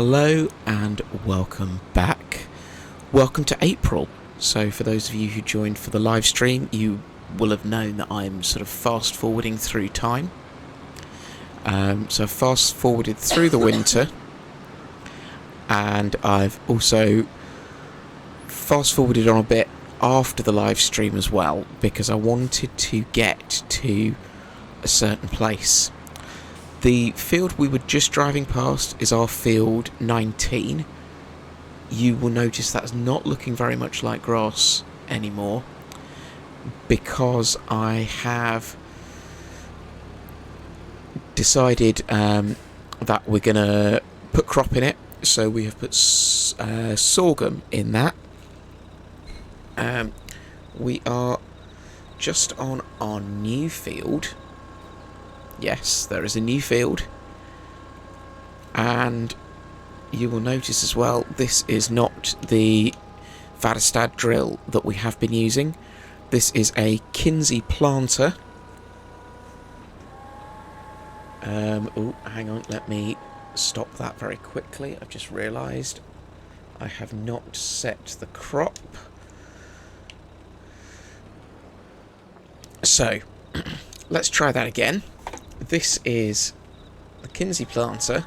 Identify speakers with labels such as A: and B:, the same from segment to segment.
A: Hello and welcome back. Welcome to April. So for those of you who joined for the live stream, you will have known that I'm sort of fast forwarding through time. So I've fast forwarded through the winter, and I've also fast forwarded on a bit after the live stream as well, because I wanted to get to a certain place. The field we were just driving past is our field 19. You will notice that's not looking very much like grass anymore, because I have decided that we're going to put crop in it. So we have put sorghum in that. We are just on our new field. Yes, there is a new field, and you will notice as well, this is not the Vadestad drill that we have been using. This is a Kinsey planter. Oh, hang on, let me stop that very quickly. I've just realised I have not set the crop. So, let's try that again. This is the Kinsey planter.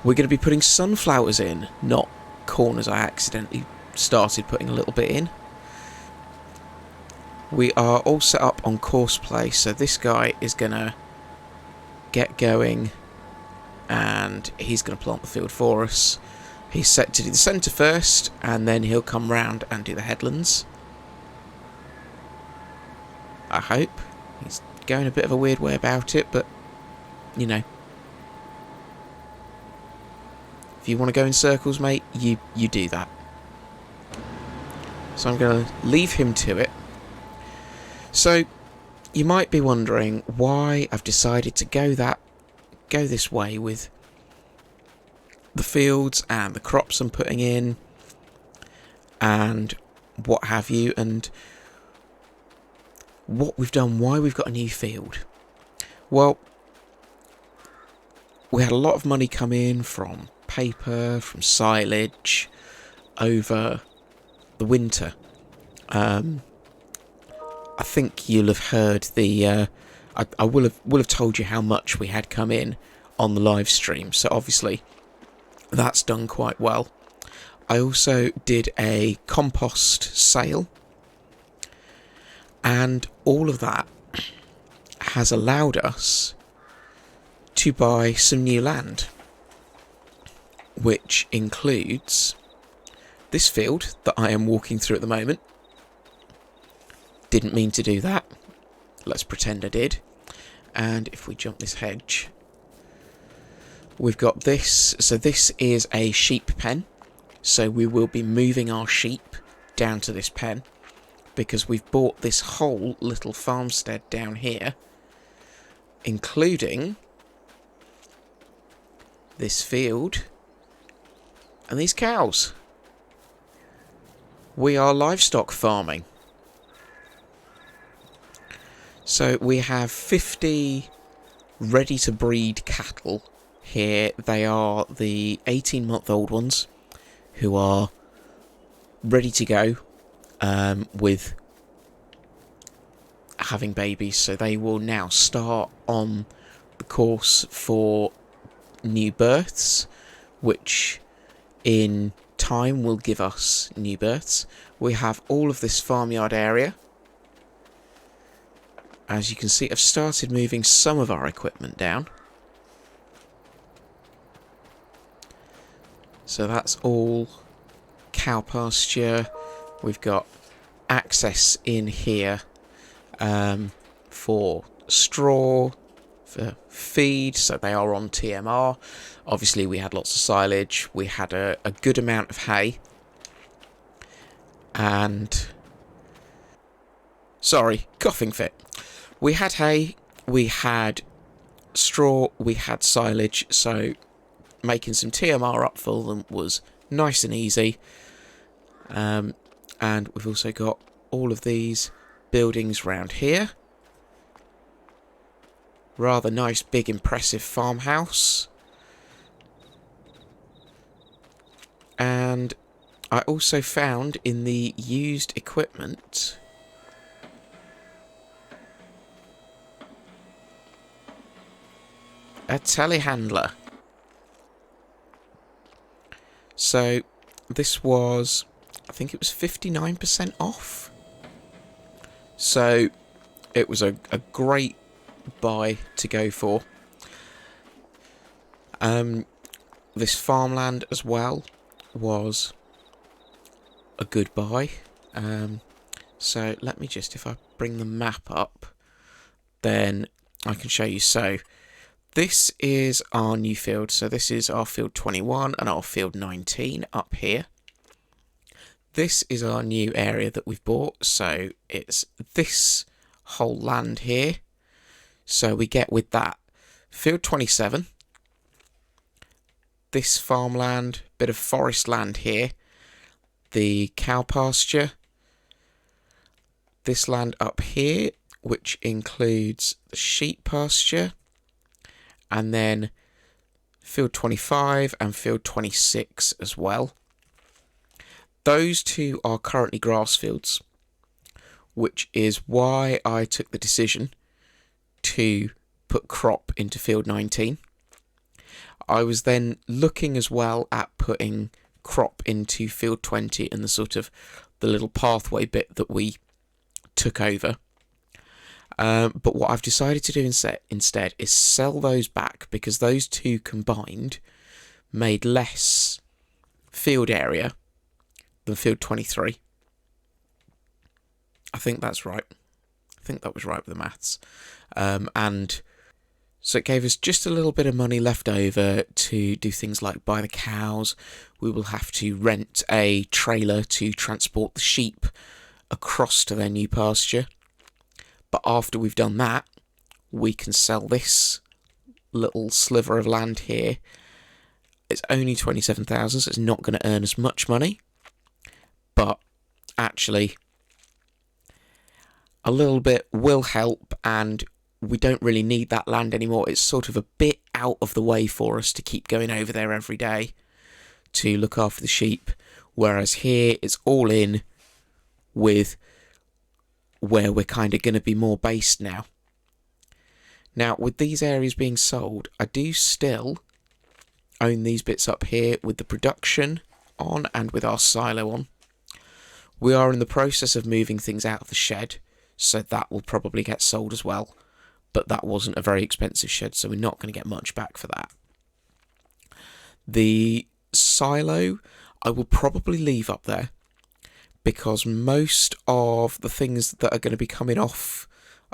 A: We're going to be putting sunflowers in, not corn, as I accidentally started putting a little bit in. We are all set up on course play, so this guy is going to get going and he's going to plant the field for us. He's set to do the centre first, and then he'll come round and do the headlands. I hope. He's going a bit of a weird way about it, but you know, if you want to go in circles, mate, you do that. So I'm going to leave him to it. So you might be wondering why I've decided to go this way with the fields and the crops I'm putting in and what have you, and what we've done, why we've got a new field. Well, we had a lot of money come in from paper, from silage over the winter. I think you'll have heard the I will have told you how much we had come in on the live stream, so obviously that's done quite well. I also did a compost sale, and all of that has allowed us to buy some new land, which includes this field that I am walking through at the moment. Didn't mean to do that. Let's pretend I did. And if we jump this hedge, we've got this. So this is a sheep pen. So we will be moving our sheep down to this pen, because we've bought this whole little farmstead down here, including this field and these cows. We are livestock farming. So we have 50 ready to breed cattle here. They are the 18-month-old ones who are ready to go with having babies. So they will now start on the course for new births, which in time will give us new births. We have all of this farmyard area. As you can see, I've started moving some of our equipment down. So that's all cow pasture. We've got access in here for straw, for feed, so they are on TMR. Obviously we had lots of silage, we had a good amount of hay, and sorry, coughing fit. We had hay, we had straw, we had silage, so making some TMR up for them was nice and easy. And we've also got all of these buildings round here. Rather nice, big, impressive farmhouse. I also found in the used equipment a telehandler. So this was, I think it was 59% off. So it was a great buy to go for. This farmland as well was a good buy. So let me just, if I bring the map up, then I can show you. So this is our new field. So this is our field 21 and our field 19 up here. This is our new area that we've bought. So it's this whole land here. So we get with that field 27, this farmland, bit of forest land here, the cow pasture, this land up here, which includes the sheep pasture, and then field 25 and field 26 as well. Those two are currently grass fields, which is why I took the decision to put crop into field 19. I was then looking as well at putting crop into field 20 and the little pathway bit that we took over. But what I've decided to do instead is sell those back, because those two combined made less field area than field 23. I think that's right. I think that was right with the maths. And so it gave us just a little bit of money left over to do things like buy the cows. We will have to rent a trailer to transport the sheep across to their new pasture. But after we've done that, we can sell this little sliver of land here. It's only 27,000, so it's not going to earn as much money. But actually, a little bit will help, and we don't really need that land anymore. It's sort of a bit out of the way for us to keep going over there every day to look after the sheep, whereas here it's all in with where we're kind of going to be more based now. Now, with these areas being sold, I do still own these bits up here with the production on and with our silo on. We are in the process of moving things out of the shed, so that will probably get sold as well. But that wasn't a very expensive shed, so we're not going to get much back for that. The silo I will probably leave up there, because most of the things that are going to be coming off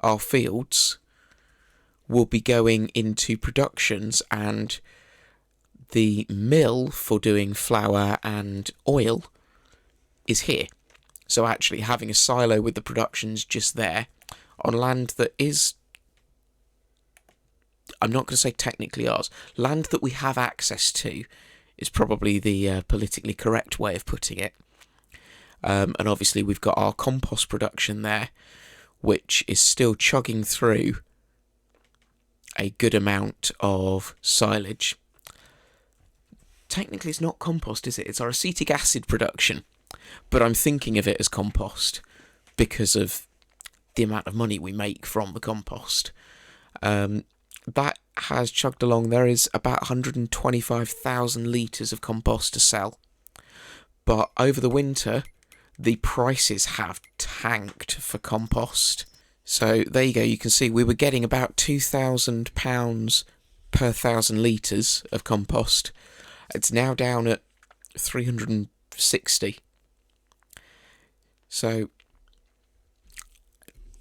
A: our fields will be going into productions, and the mill for doing flour and oil is here. So actually having a silo with the productions just there on land that is, I'm not going to say technically ours, land that we have access to is probably the politically correct way of putting it. And obviously we've got our compost production there, which is still chugging through a good amount of silage. Technically it's not compost, is it? It's our acetic acid production. But I'm thinking of it as compost because of the amount of money we make from the compost. That has chugged along. There is about 125,000 litres of compost to sell. But over the winter, the prices have tanked for compost. So there you go. You can see we were getting about £2,000 per 1,000 litres of compost. It's now down at 360. So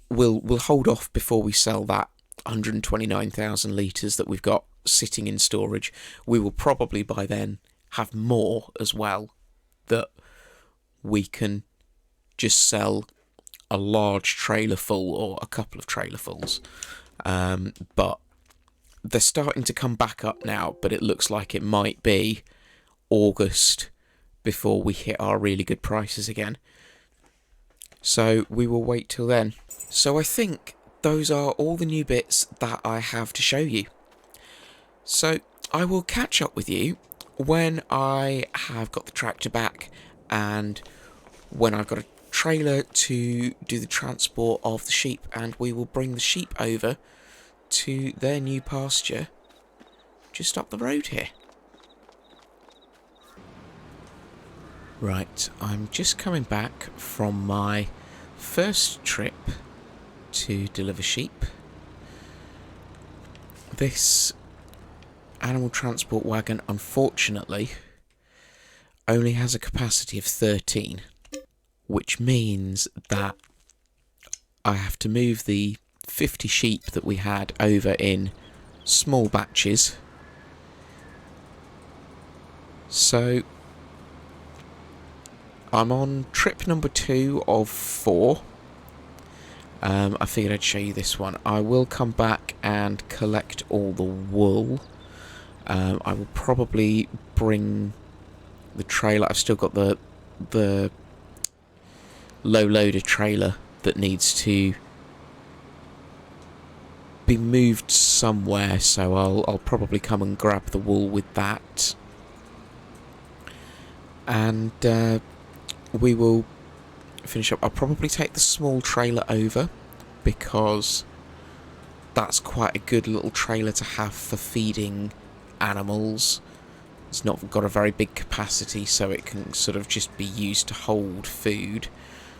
A: we'll hold off before we sell that 129,000 litres that we've got sitting in storage. We will probably by then have more as well that we can just sell a large trailer full or a couple of trailer fulls. But they're starting to come back up now, but it looks like it might be August before we hit our really good prices again. So we will wait till then. So I think those are all the new bits that I have to show you. So I will catch up with you when I have got the tractor back and when I've got a trailer to do the transport of the sheep, and we will bring the sheep over to their new pasture just up the road here. Right, I'm just coming back from my first trip to deliver sheep. This animal transport wagon, unfortunately, only has a capacity of 13, which means that I have to move the 50 sheep that we had over in small batches. So I'm on trip number 2 of 4. I figured I'd show you this one. I will come back and collect all the wool. I will probably bring the trailer. I've still got the low loader trailer that needs to be moved somewhere, so I'll probably come and grab the wool with that. And we will finish up. I'll probably take the small trailer over because that's quite a good little trailer to have for feeding animals. It's not got a very big capacity, so it can sort of just be used to hold food.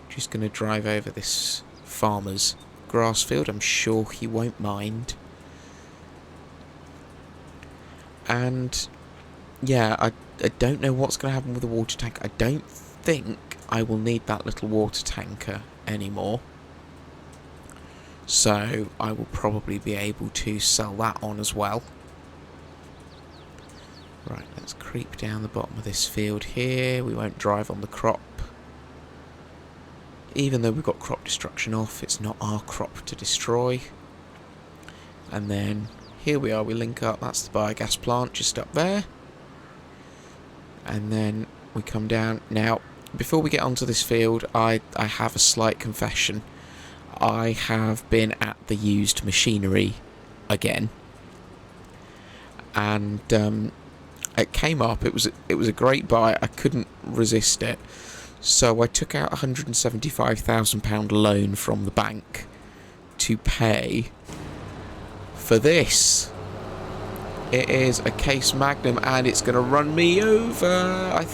A: Just going to drive over this farmer's grass field. I'm sure he won't mind. And yeah, I don't know what's going to happen with the water tank. I don't think I will need that little water tanker anymore, so I will probably be able to sell that on as well. Right, let's creep down the bottom of this field here. We won't drive on the crop. Even though we've got crop destruction off, it's not our crop to destroy. And then here we are, we link up. That's the biogas plant just up there. And then we come down. Now, before we get onto this field, I have a slight confession. I have been at the used machinery again. And it came up. It was a great buy. I couldn't resist it. So I took out a £175,000 loan from the bank to pay for this. It is a Case Magnum, and it's going to run me over.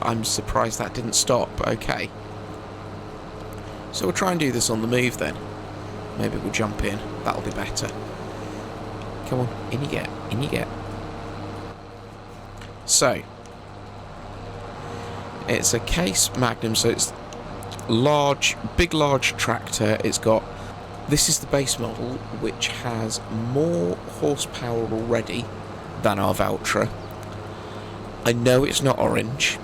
A: I'm surprised that didn't stop. Okay. So we'll try and do this on the move then. Maybe we'll jump in. That'll be better. Come on, in you get. In you get. So, it's a Case Magnum, so it's large, large tractor. It's got, this is the base model, which has more horsepower already than our Valtra. I know it's not orange.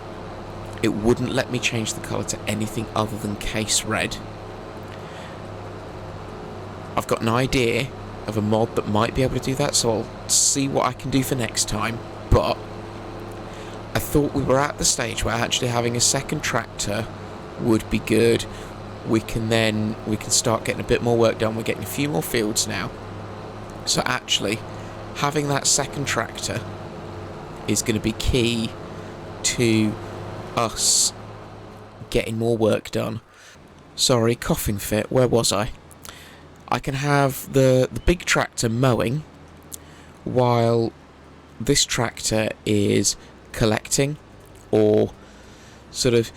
A: It wouldn't let me change the colour to anything other than Case Red. I've got an idea of a mod that might be able to do that, so I'll see what I can do for next time. But I thought we were at the stage where actually having a second tractor would be good. We can start getting a bit more work done. We're getting a few more fields now. So actually, having that second tractor is going to be key to us getting more work done. Sorry, coughing fit. Where was I? I can have the big tractor mowing while this tractor is collecting, or sort of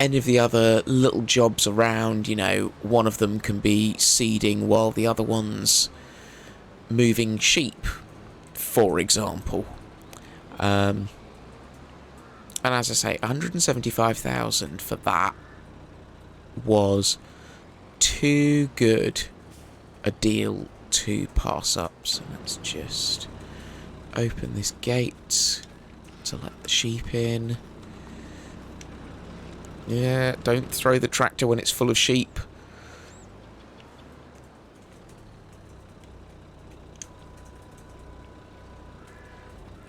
A: any of the other little jobs around. You know, one of them can be seeding while the other one's moving sheep, for example. And as I say, 175,000 for that was too good a deal to pass up. So let's just open this gate to let the sheep in. Yeah, don't throw the tractor when it's full of sheep.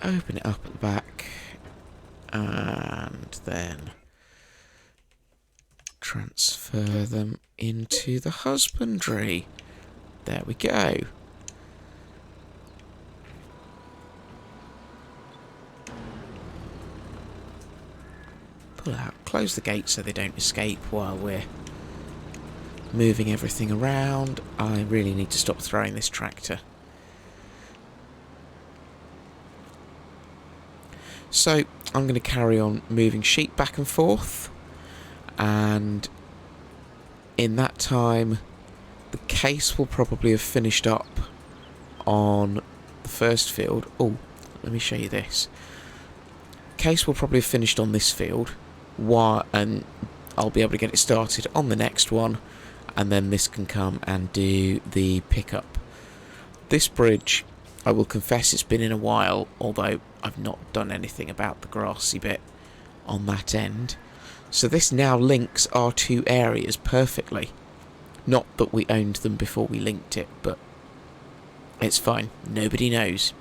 A: Open it up at the back. And then transfer them into the husbandry. There we go. pull out, close the gate so they don't escape while we're moving everything around. I really need to stop throwing this tractor. So I'm going to carry on moving sheep back and forth, and in that time the case will probably have finished up on the first field. Oh, let me show you this. Case will probably have finished on this field, and I'll be able to get it started on the next one, and then this can come and do the pickup. This bridge, I will confess, it's been in a while, although I've not done anything about the grassy bit on that end. So this now links our two areas perfectly. Not that we owned them before we linked it, but it's fine. Nobody knows.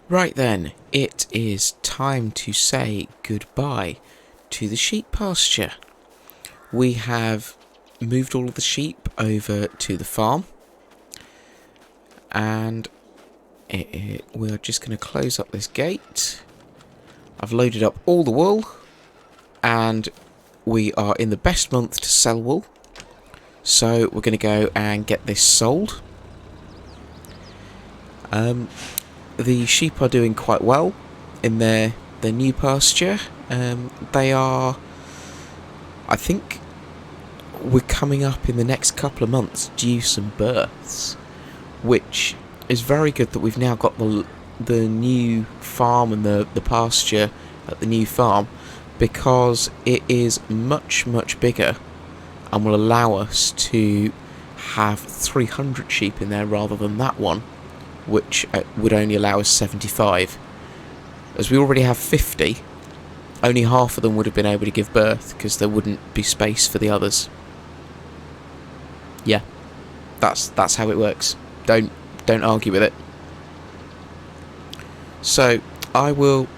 A: Right then, it is time to say goodbye to the sheep pasture. We have moved all of the sheep over to the farm, and we're just going to close up this gate. I've loaded up all the wool, and we are in the best month to sell wool, so we're going to go and get this sold. The sheep are doing quite well in their new pasture. They are, I think we're coming up in the next couple of months due some births, which is very good that we've now got the new farm and the pasture at the new farm, because it is much bigger and will allow us to have 300 sheep in there rather than that one, which would only allow us 75. As we already have 50, only half of them would have been able to give birth because there wouldn't be space for the others. Yeah, that's how it works. Don't argue with it. So I will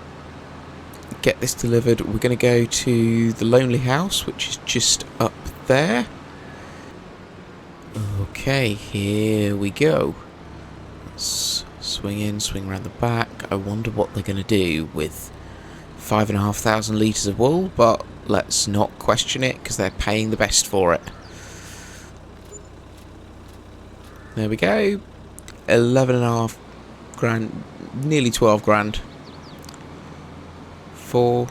A: get this delivered. We're going to go to the lonely house, which is just up there. Okay, here we go. Let's swing in, swing around the back. I wonder what they're going to do with 5,500 litres of wool, but let's not question it because they're paying the best for it. There we go. 11.5 grand, nearly 12 grand for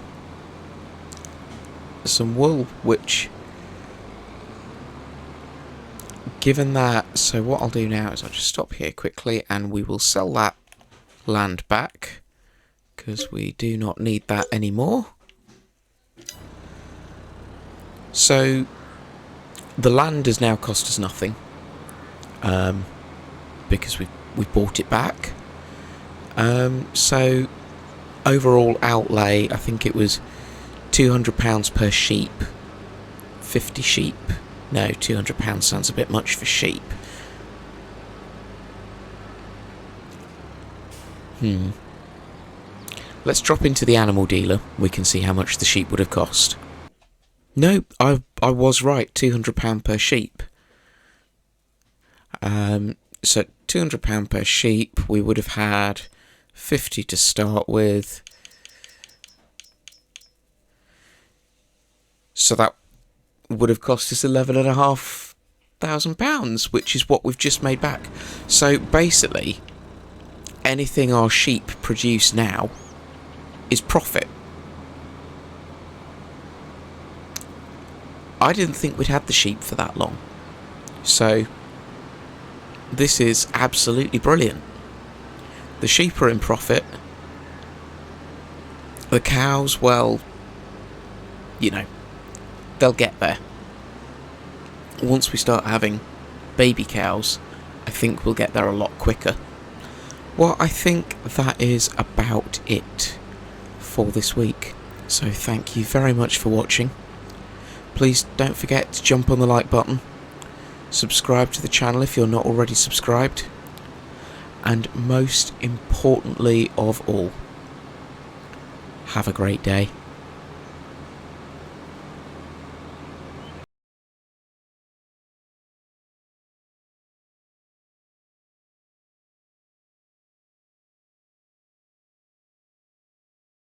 A: some wool, which, given that, so what I'll do now is I'll just stop here quickly and we will sell that land back because we do not need that anymore. So the land has now cost us nothing, because we bought it back. So overall outlay, I think it was £200 per sheep. 50 sheep. No, £200 sounds a bit much for sheep. Let's drop into the animal dealer. We can see how much the sheep would have cost. No, I was right. £200 per sheep. So £200 per sheep. We would have had 50 to start with. So that would have cost us £11,500, which is what we've just made back. So basically, anything our sheep produce now is profit. I didn't think we'd had the sheep for that long. So this is absolutely brilliant. The sheep are in profit. The cows, well, you know, they'll get there. Once we start having baby cows, I think we'll get there a lot quicker. Well, I think that is about it for this week. So thank you very much for watching. Please don't forget to jump on the like button. Subscribe to the channel if you're not already subscribed. And most importantly of all, have a great day.